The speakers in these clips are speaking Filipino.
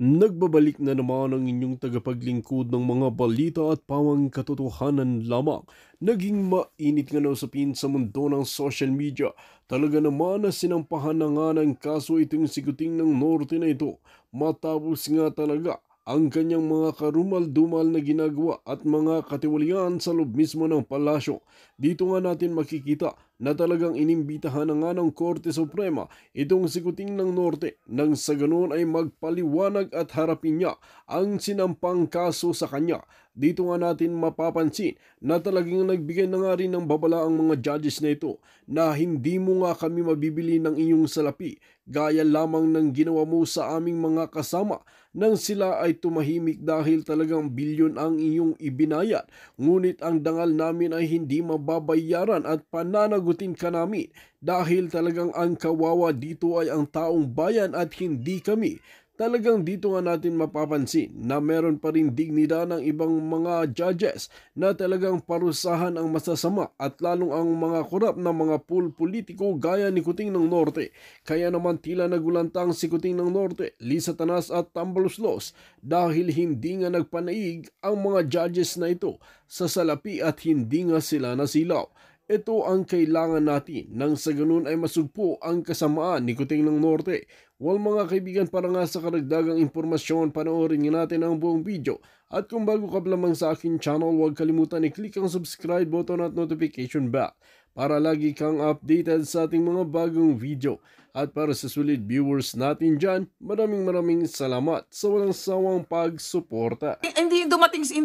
Nagbabalik na naman ang inyong tagapaglingkod ng mga balita at pawang katotohanan lamang. Naging mainit nga na usapin sa mundo ng social media. Talaga naman na sinampahan na nga ng kaso itong siguting ng norte na ito. Matapos nga talaga ang kanyang mga karumal-dumal na ginagawa at mga katiwalian sa loob mismo ng palasyo. Dito nga natin makikita na talagang inimbitahan na nga ng Korte Suprema itong sikuting ng Norte nang sa ganoon ay magpaliwanag at harapin niya ang sinampang kaso sa kanya. Dito nga natin mapapansin na talagang nagbigay na nga rin ng babala ang mga judges na ito na hindi mo nga kami mabibili ng iyong salapi gaya lamang ng ginawa mo sa aming mga kasama nang sila ay tumahimik dahil talagang bilyon ang iyong ibinayad. Ngunit ang dangal namin ay hindi mababayaran at pananagutin ka namin dahil talagang ang kawawa dito ay ang taong bayan at hindi kami. Talagang dito nga natin mapapansin na meron pa rin dignidad ng ibang mga judges na talagang parusahan ang masasama at lalong ang mga korap na mga politiko gaya ni Kuting ng Norte. Kaya naman tila nagulantang si Kuting ng Norte, Lisa Tanas at Tambaluslos dahil hindi nga nagpanaig ang mga judges na ito sa salapi at hindi nga sila nasilaw. Ito ang kailangan natin nang sa ganun ay masugpo ang kasamaan ni Kuting ng Norte. Well mga kaibigan, para nga sa karagdagang impormasyon, panoorin nga natin ang buong video. At kung bago ka lamang sa akin channel, huwag kalimutan i-click ang subscribe button at notification bell para lagi kang updated sa ating mga bagong video. At para sa sulit viewers natin dyan, maraming salamat sa walang sawang pagsuporta. Hindi dumating si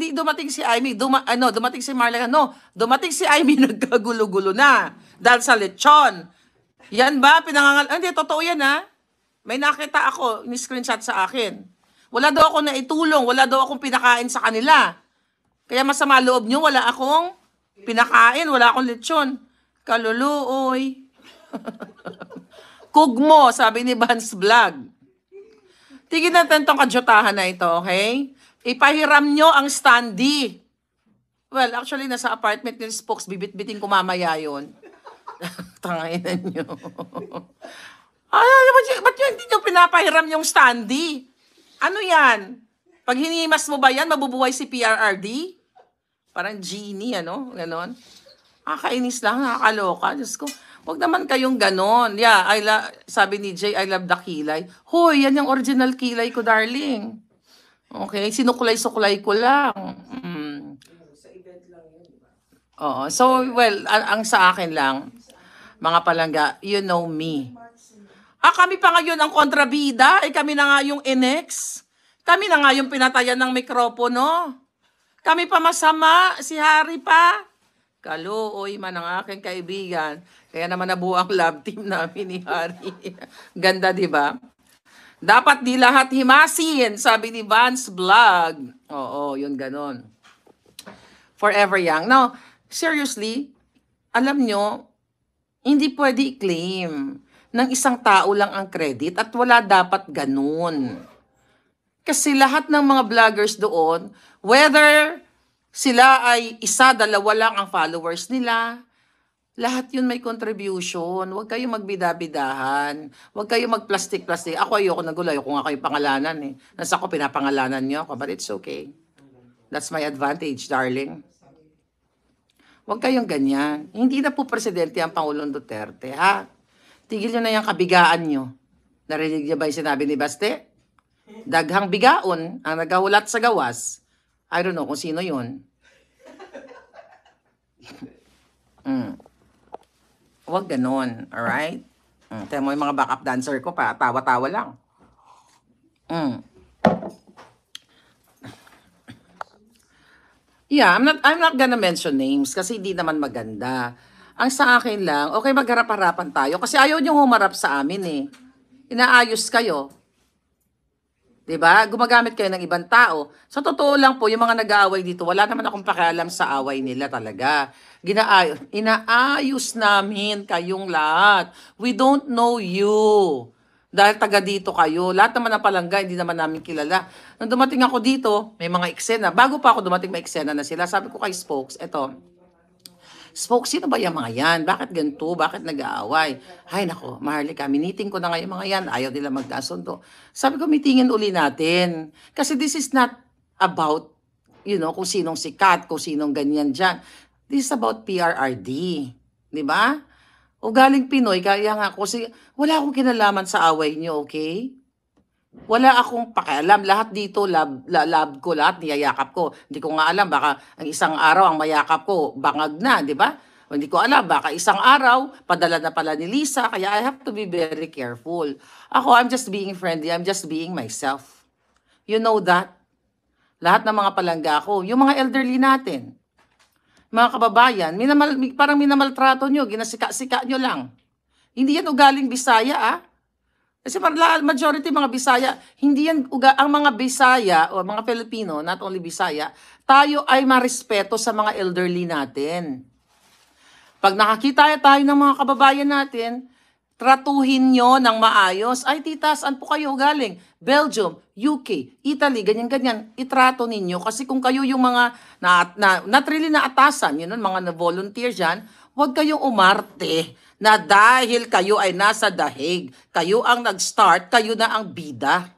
Amy, dumating si Marla, dumating si Amy nagkagulo-gulo na dahil sa lechon. Yan ba hindi totoo yan ha. May nakita ako, ni-screenshot sa akin. Wala daw ako naitulong, wala daw akong pinakain sa kanila. Kaya masama loob nyo, wala akong pinakain, wala akong lechon. Kaluluoy. Kugmo, sabi ni Vance Vlog. Tignan natin tong kadyotahan na ito, okay? Ipahiram nyo ang standee. Well, actually, nasa apartment ni Spokes, bibit-bitin ko mamaya yun. Tanginan nyo. Ba't yun hindi nyo pinapahiram yung standee? Ano yan? Pag hinimas mo ba yan, mabubuhay si PRRD? Parang genie, ganon. Kainis lang, nakakaloka. Diyos ko, wag naman kayong ganon. Yeah, sabi ni Jay, I love the kilay. Hoy, yan yung original kilay ko, darling. Okay, sinukulay-sukulay ko lang. Sa event lang yun, diba? Oo, so, well, ang sa akin lang, mga palangga, you know me. Kami pa ngayon ang kontrabida, kami na nga yung inex. Kami na nga yung pinatayan ng mikropono. Kami pa masama, si Harry pa. Kaluoy man ang aking kaibigan. Kaya naman nabuo ang love team namin ni Harry. Ganda, di ba? Dapat di lahat himasin, sabi ni Vance Vlog. Oo, yun ganon. Forever young. Now, seriously, alam nyo, hindi pwede i-claim ng isang tao lang ang credit at wala dapat ganun. Kasi lahat ng mga vloggers doon, whether sila ay isa, dalawa lang ang followers nila, lahat yun may contribution. Huwag kayong magbida-bidahan. Huwag kayong mag-plastic-plastic. Ako ayoko nagulo. Ayoko nga kayo pangalanan eh. Nasa ako pinapangalanan nyo ako. But it's okay. That's my advantage, darling. Huwag kayong ganyan. Hindi na po presidente ang Pangulong Duterte, ha? Tigil nyo na yung kabigaan nyo. Narinig niyo ba yung sinabi ni Baste? Daghang bigaon ang nagahulat sa gawas. I don't know kung sino yun. Huwag ganon, alright? Tayo mo yung mga backup dancer ko pa, tawa-tawa lang. Yeah, I'm not gonna mention names kasi hindi naman maganda. Ang sa akin lang, okay magharap-harapan tayo kasi ayaw niyong humarap sa amin eh. Inaayos kayo. 'Di ba? Gumagamit kayo ng ibang tao. Sa totoo lang po, yung mga nag-aaway dito, wala naman akong pakialam sa away nila talaga. Inaayos namin kayong lahat. We don't know you. Dahil taga dito kayo. Lahat naman ng palangga, hindi naman namin kilala. Nung dumating ako dito, may mga eksena. Bago pa ako dumating, may eksena na sila. Sabi ko kay Spokes, eto, Spoke, sino ba yung mga yan? Bakit ganito? Bakit nag-aaway? Ay nako, Maharlika, miniting ko na ngayon mga yan. Ayaw nila magkasundo. Sabi ko, mitingin uli natin. Kasi this is not about, kung sinong sikat, kung sinong ganyan dyan. This is about PRRD. Di ba? Ugaling Pinoy, kaya nga kasi wala akong kinalaman sa away niyo, okay? Wala akong pakialam. Lahat dito, love ko, lahat niyayakap ko. Hindi ko nga alam, baka ang isang araw ang mayakap ko, bangag na, di ba? O, hindi ko alam, baka isang araw, padala na pala ni Lisa, kaya I have to be very careful. Ako, I'm just being friendly, I'm just being myself. You know that? Lahat ng mga palangga ko, yung mga elderly natin, mga kababayan, parang minamaltrato nyo, ginasika-sika nyo lang. Hindi yan ugaling Bisaya, ah. Kasi majority mga Bisaya, hindi yan ang mga Bisaya o mga Filipino, not only Bisaya, tayo ay marespeto sa mga elderly natin. Pag nakakita tayo ng mga kababayan natin, tratuhin nyo ng maayos. Ay, tita, saan po kayo galing? Belgium, UK, Italy, ganyan-ganyan. Itrato ninyo. Kasi kung kayo yung mga not really na atasan, mga na-volunteer dyan, huwag kayong umarte na dahil kayo ay nasa dahig, kayo ang nag-start, kayo na ang bida.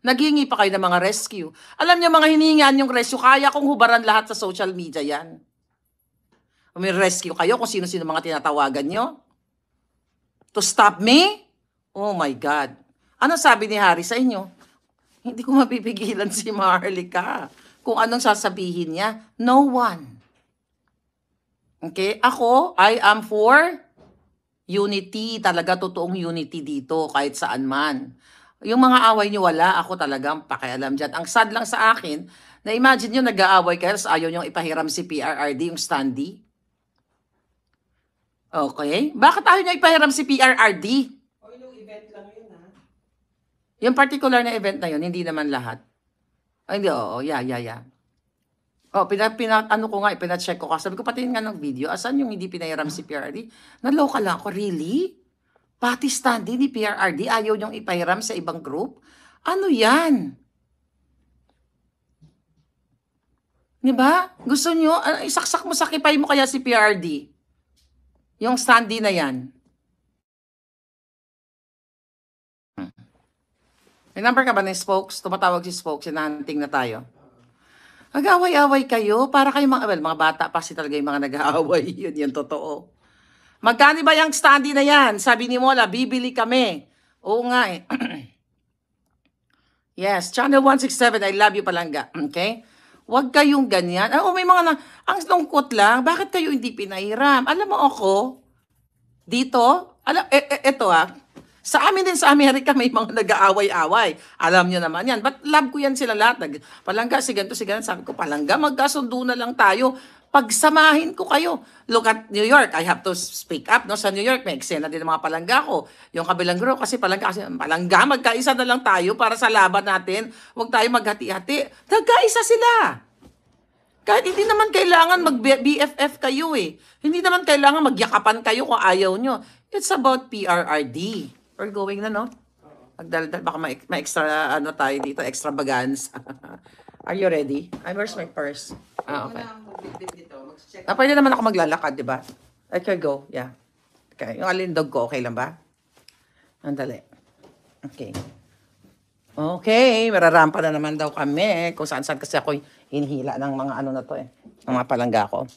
Naghingi pa kayo ng mga rescue. Alam niyo, mga hiningan yung rescue, kaya kong hubaran lahat sa social media yan. May rescue kayo kung sino-sino mga tinatawagan nyo. To stop me? Oh my God. Ano sabi ni Harry sa inyo? Hindi ko mapipigilan si Maharlika. Kung anong sasabihin niya, no one. Okay? Ako, I am for unity. Talaga totoong unity dito, kahit saan man. Yung mga away niyo, wala. Ako talagang pakialam dyan. Ang sad lang sa akin, na imagine nyo nag-aaway kayo, ayaw nyo ipahiram si PRRD, yung standee. Okay? Bakit ayaw nyo ipahiram si PRRD? O yung event lang yun, ha? Yung particular na event na yun, hindi naman lahat. Ay, hindi, oo, yeah. Oh, ano ko nga, pina-check ko. Sabi ko, pati nga ng video, asan yung hindi pinahiram si PRRD? Naloka lang ako, really? Pati standee ni PRRD, ayaw niyong ipahiram sa ibang group? Ano yan? Diba? Gusto nyo, isaksak mo, sakipay mo kaya si PRRD? Yung standee na yan. May number ka ba ng Spokes? Tumatawag si Spokes, hinahunting na tayo. Nag-away-away kayo, para kayo mga bata pa si talaga yung mga nag-aaway. Yun totoo. Magkano ba yung standee na yan? Sabi ni Mola, bibili kami. Oo nga eh. Yes, Channel 167, I love you palangga. Okay? Huwag kayong ganyan. May mga ang lungkot lang, bakit kayo hindi pinahiram? Alam mo ako, dito, eto sa amin din sa Amerika may mga nag-aaway-away. Alam nyo naman yan. But love ko yan sila lahat. Palangga, si ganito. Sabi ko, palangga, magkasundo na lang tayo. Pagsamahin ko kayo. Look at New York. I have to speak up. No? Sa New York, may eksena din ng mga palangga ko. Yung kabilang group, kasi palangga, magkaisa na lang tayo para sa laban natin. Huwag tayo maghati-hati. Nagkaisa sila. Kahit hindi naman kailangan mag-BFF kayo eh. Hindi naman kailangan magyakapan kayo kung ayaw nyo. It's about PRRD. We're going na, no? Magdaldal, baka ma-extra, tayo dito, extravagance. Are you ready? Where's my purse? Okay. Pwede naman ako maglalakad, di ba? I can go, yeah. Okay, yung alindog ko, okay lang ba? Andali. Okay. Okay, mararampa na naman daw kami. Kung saan-saan kasi ako hinihila ng mga na to eh. Ng mga palangga ko.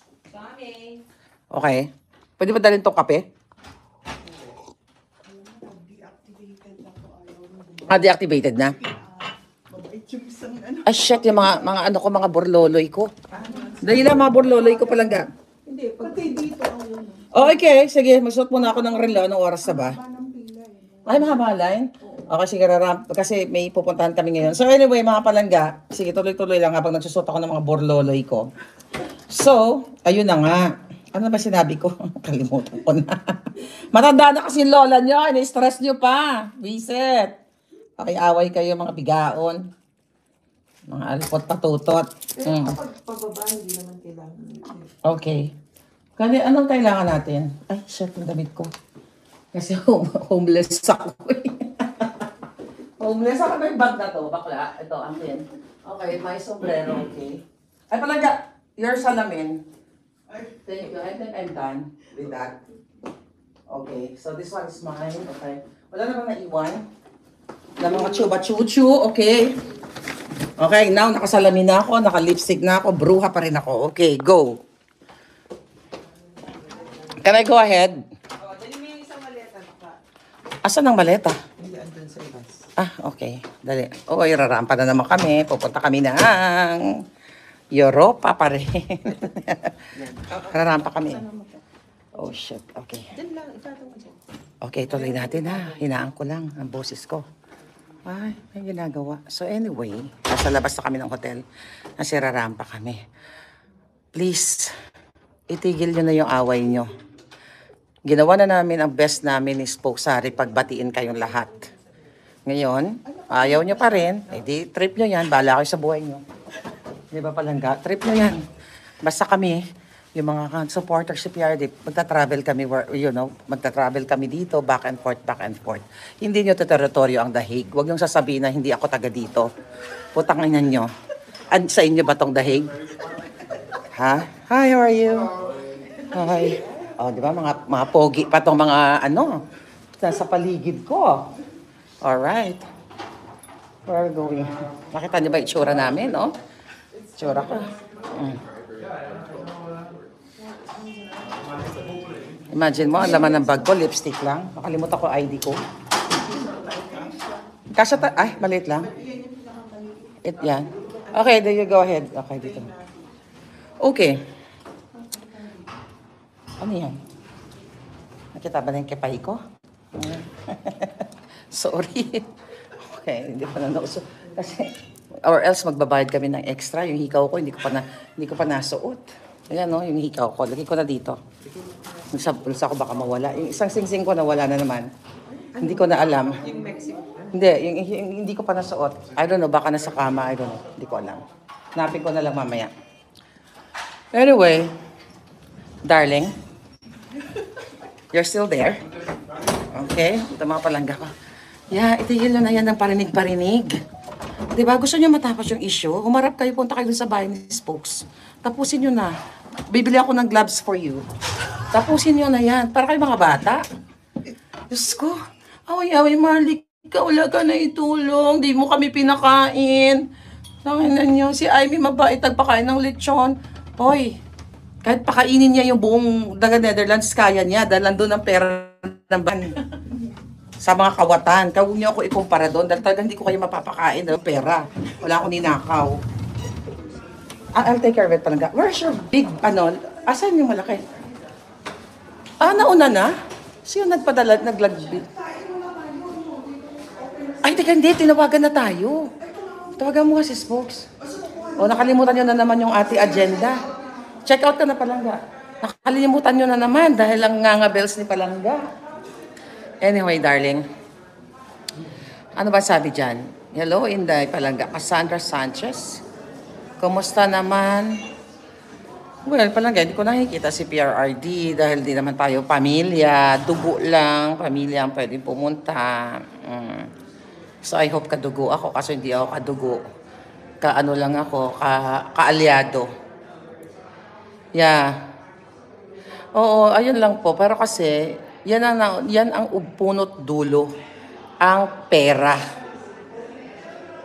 Okay. Pwede ba dalhin tong kape? Deactivated na? Ah, shit, yung mga borloloy ko. Dahil lang mga borloloy ko palangga. Hindi, pati dito. Okay, sige. Magsuot muna ako ng relo. Anong oras na ba? Ay, mahaba line? Okay, sige, kasi may pupuntahan kami ngayon. So anyway, mga palangga, sige, tuloy-tuloy lang habang nagsusot ako ng mga borloloy ko. So, ayun na nga. Ano ba sinabi ko? Kalimutan ko na. Matanda na kasi lola nyo. Ini-stress nyo pa. Visit. Pakiaway kayo mga bigaon. Mga alpot patutot. Pero kapag pababa, hindi naman kailangan. Okay. Kani, anong kailangan natin? Ay, shit, yung damit ko. Kasi homeless ako. Homeless ako. May bag na to, bakla. Ito, akin. Okay, may sombrero, okay. Ay, palangga, your salamin. Thank you. I think I'm done with that. Okay, so this one is mine. Okay. Wala na bang naiwan? Na mga chuba-chuchu, okay. Okay, now nakasalamin na ako, naka-lipstick na ako, bruha pa rin ako. Okay, go. Can I go ahead? Oh, dali mo yung isang maleta baka. Asan ang maleta? Hindi, andun sa ibas. Ah, okay. Dali. Oh, rarampa na naman kami. Pupunta kami ng Europa pa rin. Rarampa kami. Oh, shit. Okay. Diyan lang, ipatong mo dyan. Okay, tuloy natin ha. Hinaan ko lang ang boses ko. Ay, may ginagawa. So anyway, nasa labas na kami ng hotel. Nasa rarampa kami. Please, itigil nyo na yung away nyo. Ginawa na namin ang best namin ni Spoke Sari pagbatiin kayong lahat. Ngayon, ayaw nyo pa rin. Eh di, trip nyo yan. Bahala kayo sa buhay nyo. Di ba palangga? Trip nyo yan. Basta kami, yung mga supporters si PRD, magta-travel kami, magta-travel kami dito, back and forth, back and forth. Hindi nyo to teritoryo ang dahig. Huwag nyo sasabihin na hindi ako taga dito. Putanginan nyo. Sa inyo ba tong dahig? Ha? Hi, how are you? Hi. Oh, di ba? Mga pogi pa tong mga nasa paligid ko. Alright. Where are we going? Nakita niyo ba itsura namin, no? Itsura ko. Imagine mo, ang laman ng bag ko, lipstick lang. Nakalimutan ko ID ko. Ay, maliit lang. Yan. Okay, there you go ahead. Okay, dito. Okay. Ano yan? Nakita ba na yung kepay ko? Sorry. Okay, hindi pa na nauso. Kasi, or else magbabayad kami ng extra. Yung hikaw ko, hindi ko pa nasuot. Ayan, no, yung hikaw ko. Lagay ko na dito. Sa bulsa ko baka mawala. Yung isang singsing ko nawala na naman. Hindi ko na alam. Yung Mexico. Hindi, yung hindi ko pa nasuot. I don't know, baka nasa kama, I don't know. Hindi ko alam. Hanapin ko na lang mamaya. Anyway, darling, you're still there. Okay? Ito mga palangga ko. Yeah, itigil na yan ng parinig-parinig. Diba? Gusto nyo matapos yung issue? Humarap kayo, punta kayo dun sa bahay ni Spokes. Tapusin nyo na. Bibili ako ng gloves for you. Tapusin nyo na yan. Para kayo mga bata. Diyos ko. Away-away, Marley. Wala ka na itulong. Di mo kami pinakain. Tanginan nyo. Si Amy mabait. Tagpakain ng lechon. Hoy. Kahit pakainin niya yung buong daga Netherlands, kaya niya. Dahil nandun ang pera ng ban. Sa mga kawatan. Huwag niyo ako ikumpara doon. Dahil talagang hindi ko kayo mapapakain. Dahil pera. Wala akong ninakaw. I'll take care of it palangga. Where's your big, asan yung malaki? Nauna na? Sino nagpadala, naglagbit? Ay, teka, hindi. Tinawagan na tayo. Tawagan mo nga si Spokes. O, nakalimutan nyo na naman yung ating agenda. Check out ka na palangga. Nakalimutan nyo na naman dahil ang ngangabels ni palangga. Anyway, darling. Ano ba sabi dyan? Hello, Inday palangga. Cassandra Sanchez. Kumusta naman? Well, palangga, hindi ko nakikita si PRRD dahil di naman tayo pamilya. Dugo lang. Pamilya ang pwedeng pumunta. So, I hope kadugo ako kasi hindi ako kadugo. Kaano lang ako, kaalyado. Yeah. Oo, ayun lang po. Pero kasi, yan ang punot dulo. Ang pera.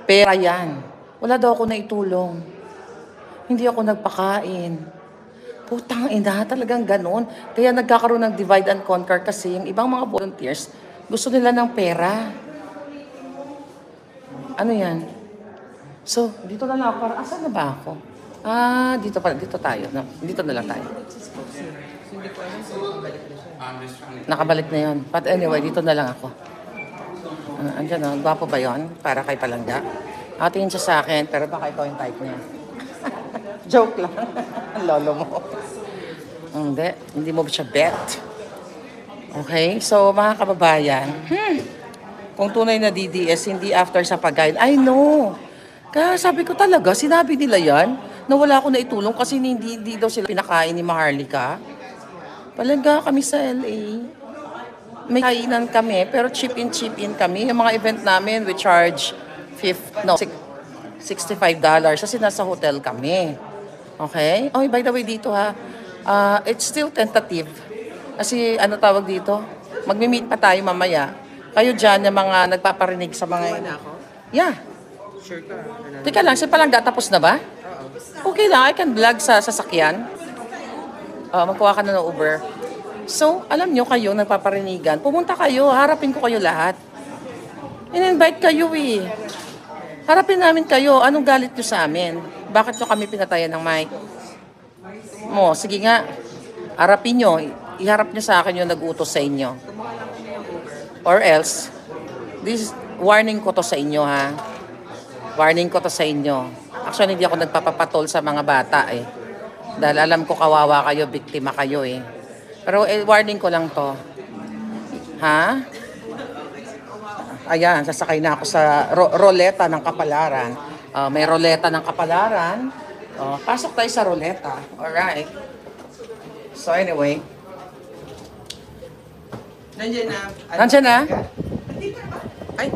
Pera yan. Wala daw ako naitulong. Hindi ako nagpakain. Putang ina, talagang ganun. Kaya nagkakaroon ng divide and conquer kasi yung ibang mga volunteers, gusto nila ng pera. Ano yan? So, dito na lang ako. Asan na ba ako? Dito tayo. No? Dito na lang tayo. Nakabalik na yun. But anyway, dito na lang ako. Andiyan na, gwapo ba yun? Para kay palangga. Tingin siya sa akin, pero baka ikaw yung type niya. Joke lang. Ang lolo mo. Hindi mo siya bet. Okay? So, mga kababayan, kung tunay na DDS, hindi after sa pagkain. I know. Kaya sabi ko talaga, sinabi nila yan, na wala ako na itulong kasi hindi daw sila pinakain ni Maharlika. Palangga kami sa LA. May kainan kami, pero chip in kami. Yung mga event namin, we charge $65 kasi nasa hotel kami. Okay? Oh, by the way, dito ha, It's still tentative. Kasi ano tawag dito? Magmi-meet pa tayo mamaya. Kayo dyan, yung mga nagpaparinig sa mga... Wala ako? Yeah. Sure ka? Teka lang, si Palangga, tapos na ba? Okay lang, I can vlog sa sasakyan. Magkuha ka na ng Uber. So, alam nyo kayo, nagpaparinigan, pumunta kayo, harapin ko kayo lahat. In-invite kayo eh. Harapin namin kayo, anong galit nyo sa amin? Bakit nyo kami pinatayan ng mic? Sige nga, harapin nyo, iharap nyo sa akin yung nag-utos sa inyo. Or else, warning ko to sa inyo ha. Warning ko to sa inyo. Actually, hindi ako nagpapapatol sa mga bata eh. Dahil alam ko kawawa kayo, biktima kayo eh. Pero warning ko lang to. Ha? Ayan, sasakay na ako sa roleta ng kapalaran. May roleta ng kapalaran. Pasok tayo sa roleta. Alright. So anyway. Nandiyan na. Nandiyan na? Ay.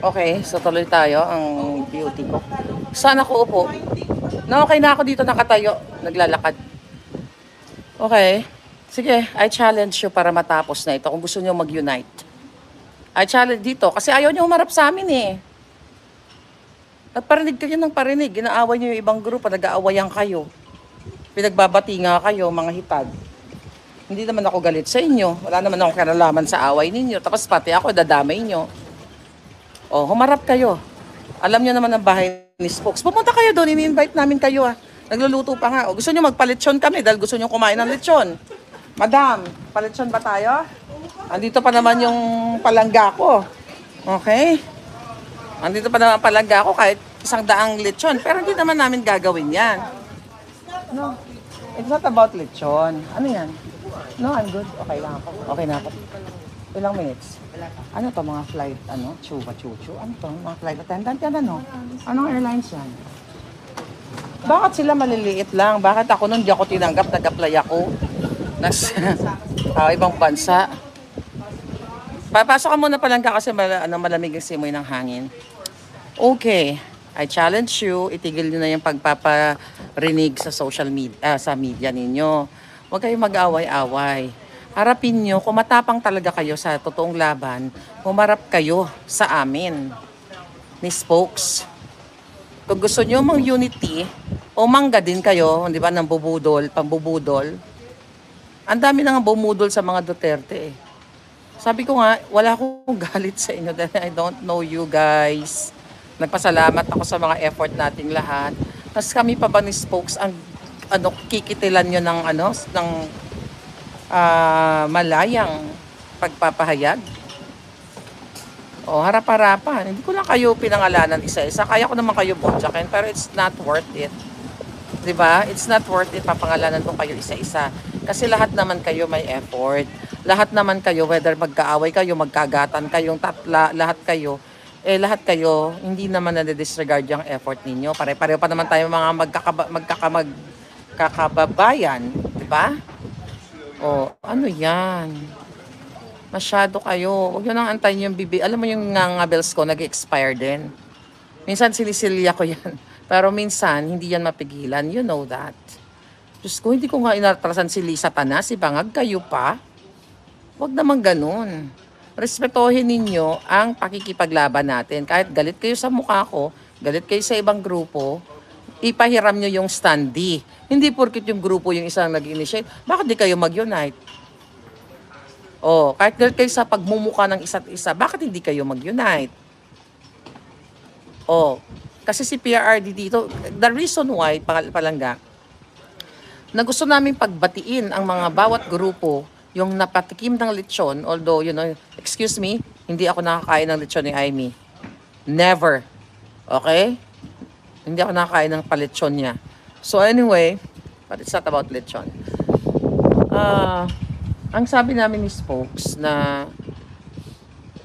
Okay, so tuloy tayo ang beauty ko. Saan ako upo? Okay na ako dito nakatayo. Naglalakad. Okay. Sige, I challenge you para matapos na ito kung gusto niyo mag-unite. I challenge dito kasi ayaw niyo humarap sa amin eh. Nagparinig kayo ng parinig. Ginaaway niyo yung ibang grupo. Nag-aawayan kayo. Pinagbabati nga kayo, mga hitad. Hindi naman ako galit sa inyo. Wala naman akong kanalaman sa away ninyo. Tapos pati ako, dadamay nyo. Humarap kayo. Alam nyo naman ang bahay ni Spokes. Pumunta kayo doon, ini-invite namin kayo ah. Nagluluto pa nga. Gusto nyo magpalitsyon kami dahil gusto nyo kumain ng lechon. Madam, palitsyon ba tayo? Andito pa naman yung palangga ko. Okay? Andito pa naman ang palangga ko kahit 100 lechon. Pero hindi naman namin gagawin yan. No, it's not about lechon. Ano yan? No, I'm good. Okay lang ako. Okay na ako. Ilang minutes? Ano to mga flight, chuba chuchu? Ano to? Mga flight attendant yan ano? Anong airlines yan? Bakit sila maliliit lang? Bakit ako nun di ako tinanggap, nag-apply ako? Ibang bansa. Papasok ka muna palangga kasi malamig yung simoy ng hangin. Okay. I challenge you, itigil nyo na yung pagpaparinig sa social media, sa media ninyo. Huwag kayong mag-away-away. Harapin nyo, kung matapang talaga kayo sa totoong laban, humarap kayo sa amin ni Spokes. Kung gusto nyo mang unity, o mangga din kayo, di ba, ng bubudol, pambubudol. Ang dami na nga bumudol sa mga Duterte eh. Sabi ko nga, wala akong galit sa inyo dahil I don't know you guys. Nagpasalamat ako sa mga effort nating lahat. Tapos kami pa ba ni Spokes ang kikitilan nyo ng malayang pagpapahayag? Harap-harapan. Hindi ko lang kayo pinangalanan isa-isa. Kaya ko naman kayo botjakin, pero it's not worth it. Diba? It's not worth it papangalanan ko kayo isa-isa. Kasi lahat naman kayo may effort. Lahat naman kayo, whether magkaaway kayo, magkagatan kayong tatla, lahat kayo, hindi naman na-disregard yung effort ninyo. Pare-pareho pa naman tayo mga magkakababayan. Diba? Ano yan? Masyado kayo. Huwag nyo nang antayin yung bibi. Alam mo yung ngangabels ko, nag-expire din. Minsan sinisilya ko yan. Pero minsan, hindi yan mapigilan. You know that. Diyos ko, hindi ko nga inatrasan si Lisa Tanas, si Bangag, kayo pa. Huwag naman ganun. Respetuhin ninyo ang pakikipaglaban natin. Kahit galit kayo sa mukha ko, galit kayo sa ibang grupo, ipahiram nyo yung standee. Hindi porkit yung grupo yung isang nag-initiate. Bakit di kayo mag-unite? Kahit galit kayo sa pagmumuka ng isa't isa, bakit hindi kayo mag-unite? Kasi si PRRD dito, the reason why, palangga, na gusto namin pagbatiin ang mga bawat grupo yung napatikim ng lechon, although, excuse me, hindi ako nakakain ng lechon ni Aimee. Never. Okay? Hindi ako nakakain ng palechon niya. So anyway, but it's not about lechon. Ang sabi namin ni Spokes na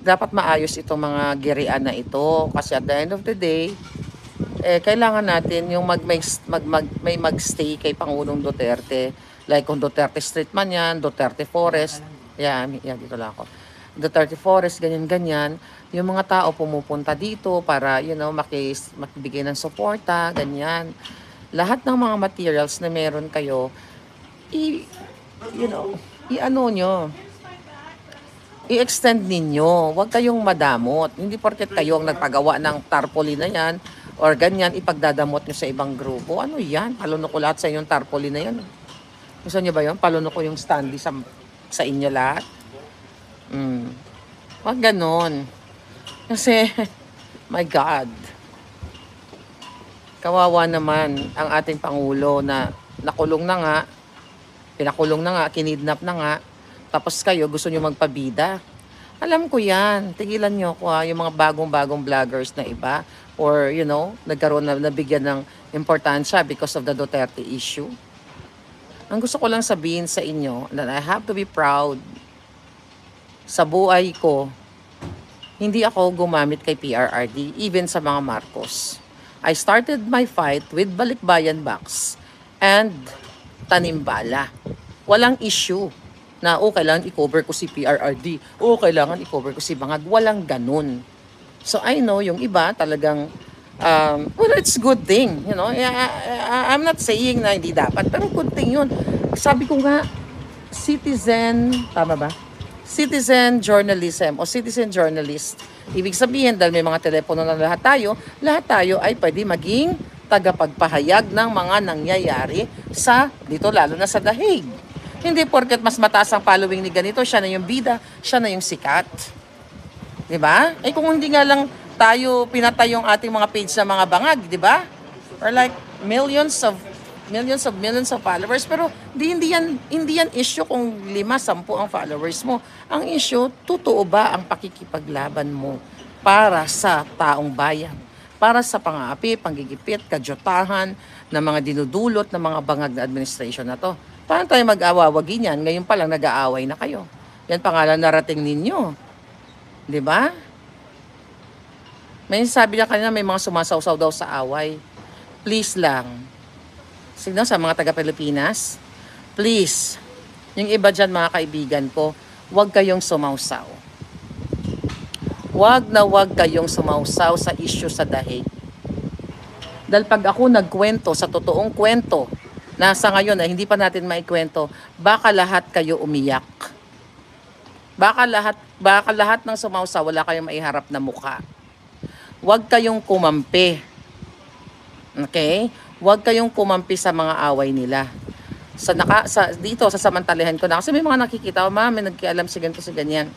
dapat maayos itong mga girian na ito kasi at the end of the day, kailangan natin yung may magstay kay Pangulong Duterte. Like kung Duterte Street man yan, Duterte Forest, dito lang ako. Duterte Forest, ganyan-ganyan. Yung mga tao pumupunta dito para, makibigay ng suporta, ganyan. lahat ng mga materials na meron kayo, i-ano nyo, i-extend ninyo. Huwag kayong madamot. Hindi porket kayo ang nagpagawa ng tarpaulin na yan or ganyan, ipagdadamot nyo sa ibang grupo. Ano yan? Palunok ko lahat sa inyong tarpaulin na yan. Gusto nyo ba yun? Palunok ko yung standee sa inyo lahat? Huwag ganon. Kasi, my God, kawawa naman ang ating Pangulo na nakulong na nga, pinakulong na nga, kinidnap na nga, tapos kayo gusto nyo magpabida. Alam ko yan. Tigilan nyo ko yung mga bagong-bagong vloggers na iba or, nagkaroon na nabigyan ng importansya because of the Duterte issue. Ang gusto ko lang sabihin sa inyo that I have to be proud sa buhay ko. Hindi ako gumamit kay PRRD, even sa mga Marcos. I started my fight with Balikbayan Box and Tanimbala. Walang issue na, kailangan i-cover ko si PRRD. Kailangan i-cover ko si Bangag. Walang ganun. So, I know, yung iba talagang, well, it's good thing. I'm not saying na hindi dapat, pero good thing yun. Sabi ko nga, tama ba? Citizen journalism o citizen journalist. Ibig sabihin, dahil may mga telepono na lahat tayo ay pwede maging tagapagpahayag ng mga nangyayari dito lalo na sa The Hague. Hindi porket mas mataas ang following ni ganito, siya na yung bida, siya na yung sikat. Diba? Kung hindi nga lang tayo pinatay yung ating mga page na mga bangag, diba? Or like millions of followers, pero hindi yan issue kung 5-10 ang followers mo. Ang issue, totoo ba ang pakikipaglaban mo para sa taong bayan, para sa pang-aapi, panggigipit, kajotahan ng mga dinudulot ng mga bangag na administration na to. Paano tayo mag-awawagi niyan? Ngayon pa lang nag-aaway na kayo. Yan pangalan narating ninyo. Di ba? May sabi na kanina may mga sumasawsaw daw sa away. Please lang. Signal sa mga taga-Pilipinas, please, yung iba dyan mga kaibigan ko, huwag kayong sumawsaw. Huwag kayong sumawsaw sa issue sa The Hague. Dahil pag ako nagkwento sa totoong kwento, nasa ngayon na hindi pa natin maikwento, baka lahat kayo umiyak. Baka lahat ng sumawsaw, wala kayong maiharap na mukha. Huwag kayong kumampi. Okay? Huwag kayong kumampi sa mga away nila. Dito, sa samantalihan ko na. Kasi may mga nakikita, may nagkialam si ganito, si ganyan.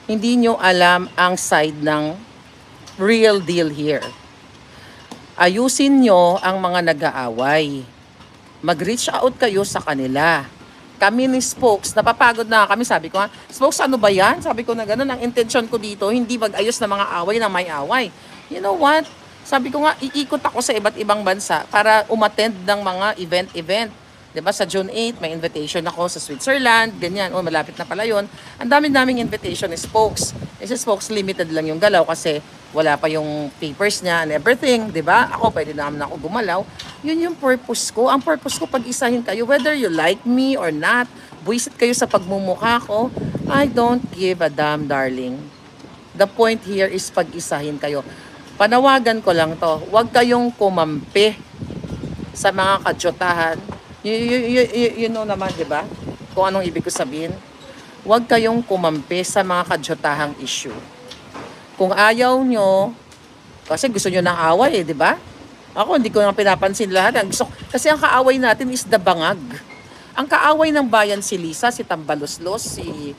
Hindi nyo alam ang side ng real deal here. Ayusin nyo ang mga nag-aaway. Mag-reach out kayo sa kanila. Kami ni Spokes, napapagod na kami. Sabi ko, Spokes, ano ba yan? Sabi ko na gano'n, ang intention ko dito, hindi mag-ayos na mga away na may away. You know what? Sabi ko nga, iikot ako sa iba't ibang bansa para umattend ng mga event. Diba? Sa June 8, may invitation ako sa Switzerland, ganyan. Malapit na pala yun. Ang daming invitation ni Spokes. Si Spokes, limited lang yung galaw kasi wala pa yung papers niya and everything. Diba? Ako, pwede naman ako gumalaw. Yun yung purpose ko. Ang purpose ko, pag-isahin kayo. Whether you like me or not, buwisit kayo sa pagmumukha ko, I don't give a damn, darling. The point here is pag-isahin kayo. Panawagan ko lang to, huwag kayong kumampi sa mga kadyotahan. You know naman, di ba? Kung anong ibig ko sabihin. Huwag kayong kumampi sa mga kadyotahang issue. Kung ayaw nyo, kasi gusto nyo ng away, di ba? Ako, hindi ko nang pinapansin lahat. Kasi ang kaaway natin is the bangag. Ang kaaway ng bayan si Lisa, si Tambaloslos, si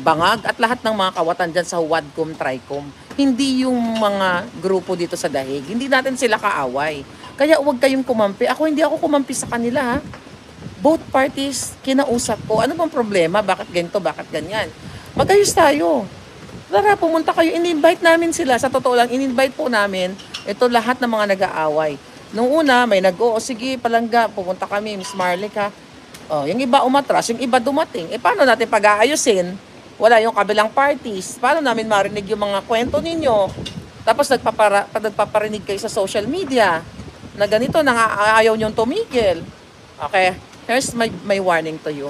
Bangag, at lahat ng mga kawatan dyan sa Wadcom, Tricom. Hindi yung mga grupo dito sa The Hague. Hindi natin sila kaaway. Kaya huwag kayong kumampi. Hindi ako kumampi sa kanila, ha? Both parties, kinausap ko. Ano bang problema? Bakit ganito? Bakit ganyan? Mag-ayos tayo. Tara, pumunta kayo. In-invite namin sila. Sa totoo lang, in-invite po namin ito lahat ng mga nag-aaway. Nung una, may sige, palangga, pumunta kami, Miss Marlica. Yung iba umatras, yung iba dumating. Paano natin pag-aayusin? Wala yung kabilang parties. Paano namin marinig yung mga kwento ninyo? Tapos nagpaparinig kayo sa social media na ganito, ayaw nyong tumigil. Okay, here's my warning to you.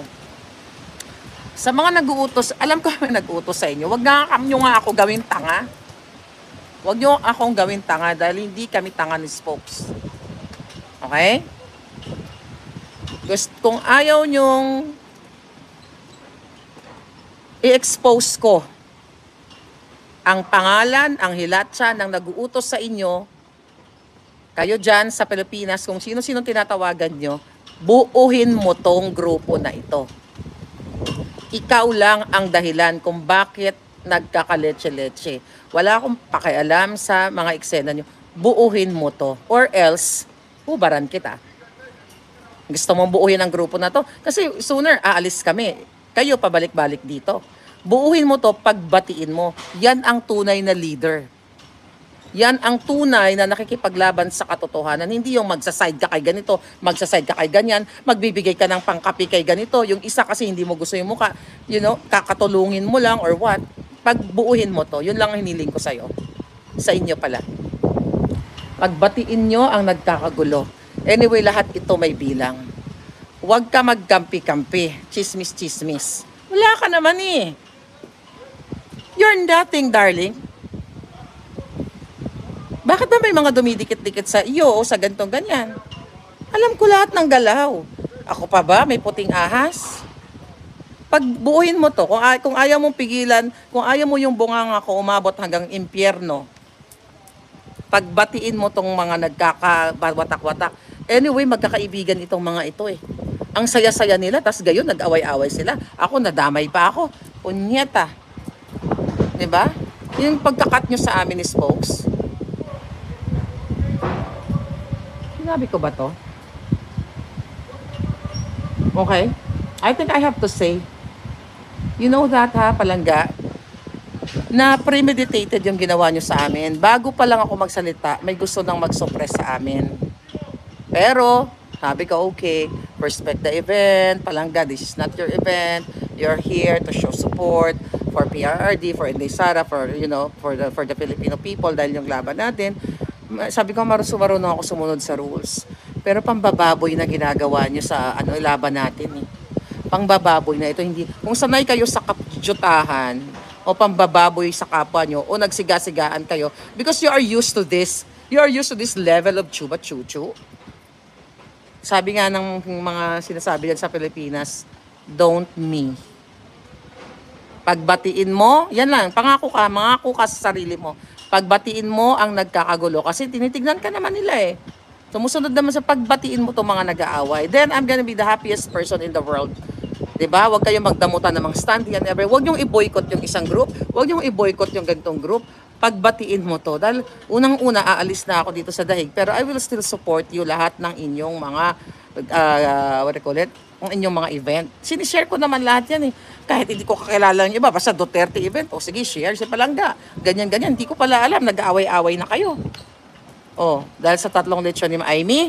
Sa mga nag-uutos, alam ko may nag-uutos sa inyo, wag nyo nga ako gawing tanga. Wag nyo akong gawing tanga dahil hindi kami tanga ni Spokes. Okay? Kung ayaw nyong i-expose ko ang pangalan, ang hilatsa ng nag-uutos sa inyo, kayo dyan sa Pilipinas, kung sino-sino tinatawagan nyo, buuhin mo tong grupo na ito. Ikaw lang ang dahilan kung bakit nagkakaleche-leche. Wala akong pakialam sa mga eksena nyo. Buuhin mo to. Or else, hubaran kita. Gusto mong buuhin ang grupo na to? Kasi sooner, aalis kami. Kayo pabalik-balik dito. Buuhin mo to, pagbatiin mo. Yan ang tunay na leader. Yan ang tunay na nakikipaglaban sa katotohanan. Hindi yung magsaside ka kay ganito, magsaside ka kay ganyan, magbibigay ka ng pangkapi kay ganito. Yung isa kasi hindi mo gusto yung mukha, kakatulungin mo lang or what. Pagbuuhin mo to, yun lang ang hiniling ko sa'yo. Sa inyo pala. Pagbatiin nyo ang nagkakagulo. Anyway, lahat ito may bilang. Huwag ka magkampi-kampi. Chismis-chismis. Wala ka naman eh. You're nothing, darling. Bakit ba may mga dumidikit-dikit sa iyo o sa gantong ganyan? Alam ko lahat ng galaw. Ako pa ba? May puting ahas? Pagbuuhin mo to, kung ayaw mong pigilan, kung ayaw mo yung bunganga ko umabot hanggang impyerno, pagbatiin mo tong mga nagkakawatak-watak. Anyway, magkakaibigan itong mga ito eh. Ang saya-saya nila, tas gayon, nag-away-away sila. Ako, nadamay pa ako. Punyeta. Diba? Yung pagkakat nyo sa amin ni Spokes. Sinabi ko ba to? Okay? I think I have to say, you know that ha, palangga, na premeditated yung ginawa nyo sa amin. Bago pa lang ako magsalita, may gusto nang mag-suppress sa amin. Pero, sabi ko, okay, respect the event, palangga, this is not your event. You're here to show support for PRRD, for Inday Sara, for, for the Filipino people dahil yung laban natin. Sabi ko, marunong ako sumunod sa rules. Pero pambababoy na ginagawa nyo sa laban natin eh. Pangbababoy na ito, hindi. Kung sanay kayo sa kapjutahan, o pambababoy sa kapwa nyo, o nagsiga-sigaan kayo, because you are used to this level of chuba-chuchu. Sabi nga ng mga sinasabi yan sa Pilipinas, don't me. Pagbatiin mo, yan lang, mangako ka sa sarili mo. Pagbatiin mo ang nagkakagulo. Kasi tinitignan ka naman nila eh. Sumusunod naman sa pagbatiin mo itong mga nag-aaway. Then I'm gonna be the happiest person in the world. Diba? Huwag kayong magdamutan ng mga stand yan. Huwag niyong i-boycott yung isang group. Huwag niyong i-boycott yung ganitong group. Pagbatiin mo to. Dahil unang-una, aalis na ako dito sa dahig. Pero I will still support you lahat ng inyong mga, ang inyong mga event. Sinishare ko naman lahat yan eh. Kahit hindi ko kakilala ng iba. Basta Duterte event. O sige, share si Palangga. Ganyan-ganyan. Hindi ko pala alam. Nag-aaway-aaway na kayo. Oh, dahil sa 3 lechon ni Amy.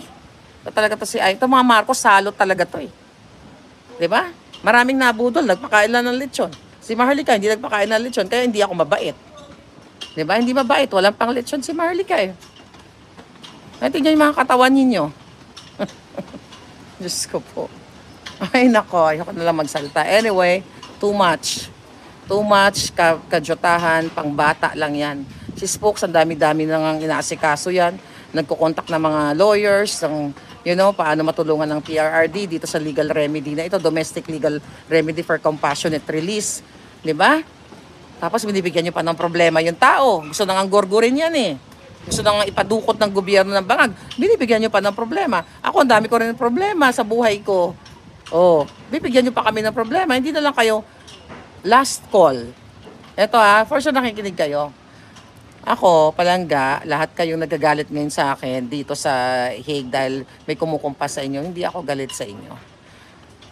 Talaga to si Amy. Ito mga Marcos, salot talaga to eh. Diba? Maraming nabudol. Nagpakain lang ng lechon. Si Maharlika, hindi nagpakain ng lechon. Kaya hindi ako mabait. Diba? Hindi mabait. Walang pang lechon si Maharlika eh. Tingnan yung mga katawan ninyo. Diyos ko po. Ay nako, ayoko na lang magsalita. Anyway, too much. Too much kajotahan, pang bata lang yan. Si Spokes, ang dami-dami nang inaasikaso yan. Nagkukontak ng mga lawyers, paano matulungan ng PRRD dito sa legal remedy na ito, domestic legal remedy for compassionate release. Diba? Tapos binibigyan nyo pa ng problema yung tao. Gusto nang gorgorin yan eh. Gusto nang ipadukot ng gobyerno ng bangag. Binibigyan nyo pa ng problema. Ako, ang dami ko rin ng problema sa buhay ko. Oh, bibigyan nyo pa kami ng problema. Hindi na lang kayo last call. Eto for sure nakikinig kayo. Ako, Palangga, lahat kayong nagagalit ngayon sa akin dito sa Hague dahil may kumukumpas sa inyo, hindi ako galit sa inyo.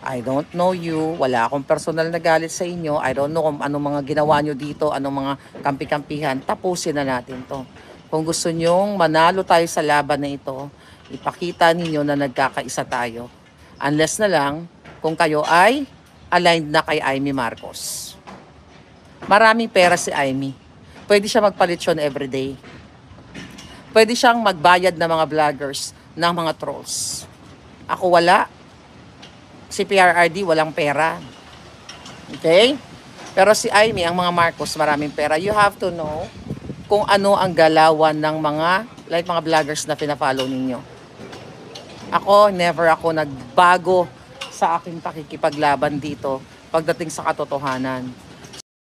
I don't know you, wala akong personal na galit sa inyo, I don't know kung anong mga ginawa nyo dito, anong mga kampi-kampihan, tapusin na natin to. Kung gusto nyong manalo tayo sa laban na ito, ipakita ninyo na nagkakaisa tayo. Unless na lang kung kayo ay aligned na kay Amy Marcos. Maraming pera si Amy. Pwede siya magpalitsyon everyday. Pwede siyang magbayad ng mga vloggers, ng mga trolls. Ako wala. Si PRRD walang pera. Okay? Pero si Amy, ang mga Marcos, maraming pera. You have to know kung ano ang galawan ng mga vloggers na pina-follow ninyo. Ako, never ako nagbago sa aking pakikipaglaban dito pagdating sa katotohanan.